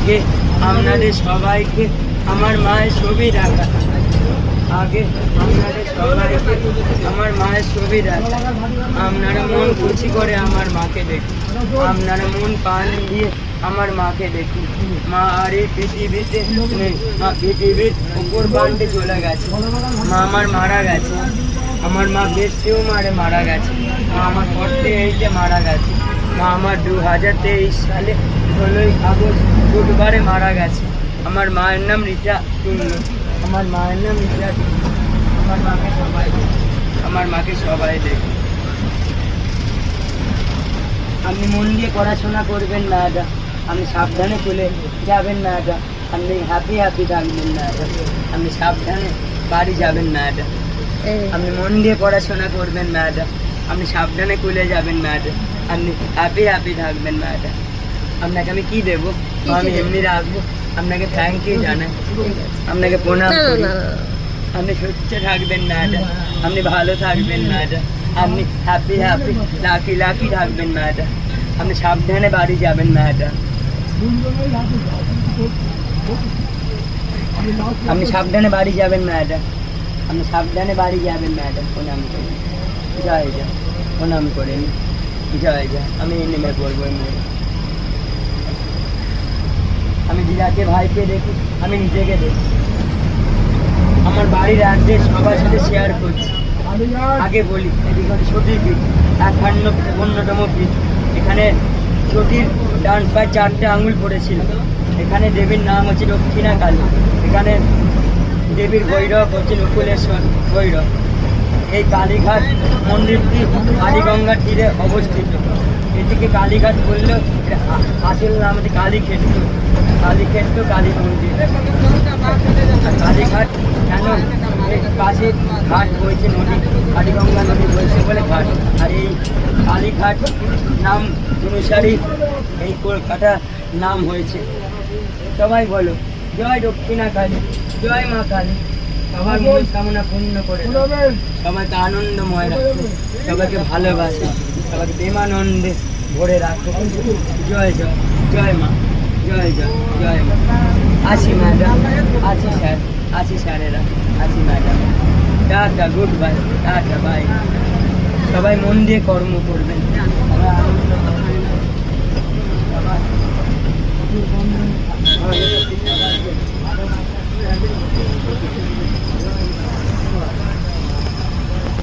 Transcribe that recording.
আগে আপনাদের সবাইকে আমার মায়ের ছবি রাখা, আগে আপনাদের সবাইকে আমার মায়ের ছবি রাখা। আপনারা মন খুশি করে আমার মাকে দেখুন, আপনারা মন প্রাণ দিয়ে আমার মাকে দেখুন। মা আর এই পৃথিবীতে নেই, মা পৃথিবীর উপর বান্ডে চলে গেছে। মা আমার মারা গেছে, আমার মা বেশিও মারা গেছে। মা আমার 48-এ মারা গেছে। মা আমার 2023 সালে 16ই আগস্ট বুধবারে মারা গেছে। আমার মায়ের নাম রিতা টুন্নু, আমার মায়ের নাম রিতা টুন্নু। আমার মাকে সবাই দেখে, আমার মাকে সবাই দেখে। আপনি মন দিয়ে পড়াশোনা করবেন না দাদা, আপনি সাবধানে চলে যাবেন না দাদা, আপনি হ্যাপি থাকবেন না দাদা, আপনি সাবধানে বাড়ি যাবেন না দাদা। আপনি মন দিয়ে পড়াশোনা করবেন না দাদা, আপনি সাবধানে কুলে যাবেন না দাদা, আপনি হ্যাপি থাকবেন না দাদা। আপনাকে আমি কি দেবো? আমি এমনি রাখবো। আপনাকে থ্যাংক ইউ জানাই, আপনাকে প্রণাম করি। আপনি সুস্থ থাকবেন না দাদা, আপনি ভালো থাকবেন না দাদা, আপনি হ্যাপি লাকি থাকবেন না দাদা, আপনি সাবধানে বাড়ি যাবেন না দাদা, আপনি সাবধানে বাড়ি যাবেন না দাদা, আপনি সাবধানে বাড়ি যাবেন না দাদা। প্রণাম করেন, জয় জয়, প্রণাম করেন, জয় জয়। আমি নেমে পড়বো, আমি দিদাকে ভাইকে দেখি, আমি নিজেকে দেখি। আমার বাড়ির অ্যাড্রেস সবার সাথে শেয়ার করছি। আগে বলি, এদিকে সতীর পীঠ, 51তম পীঠ। এখানে সতীর ডান পায়ে 4টে আঙুল পড়েছিল। এখানে দেবীর নাম হচ্ছে দক্ষিণা কালী। এখানে দেবীর ভৈরব হচ্ছে নকুলেশ্বর ভৈরব। এই কালীঘাট মন্দিরটি কালীগঙ্গার তীরে অবস্থিত। এটিকে কালীঘাট বললেও আসল নাম হচ্ছে কালীক্ষেত্র, কালীক্ষেত্র কালী মন্দির। কালীঘাট কেন? এই পাশে ঘাট বইছে, নদী, কালীগঙ্গা নদী বইছে বলে ঘাট। আর এই কালীঘাট নাম অনুসারেই এই কলকাতা নাম হয়েছে। সবাই বলো জয় দক্ষিণা কালী, জয় মা কালী। সবার মন কামনা পূর্ণ করে, সবাইকে আনন্দময় রাখো, সবাইকে ভালোবাসে, সবাইকে প্রেমানন্দে ভরে রাখো। জয় জয়, জয় মা, জয় জয়, জয় মা। আসি ম্যাডাম, আসি স্যার, আসি স্যারেরা, আসি madam. Tata, good bye, tata bye. সবাই মন দিয়ে কর্ম করবেন, সবাই আনন্দ।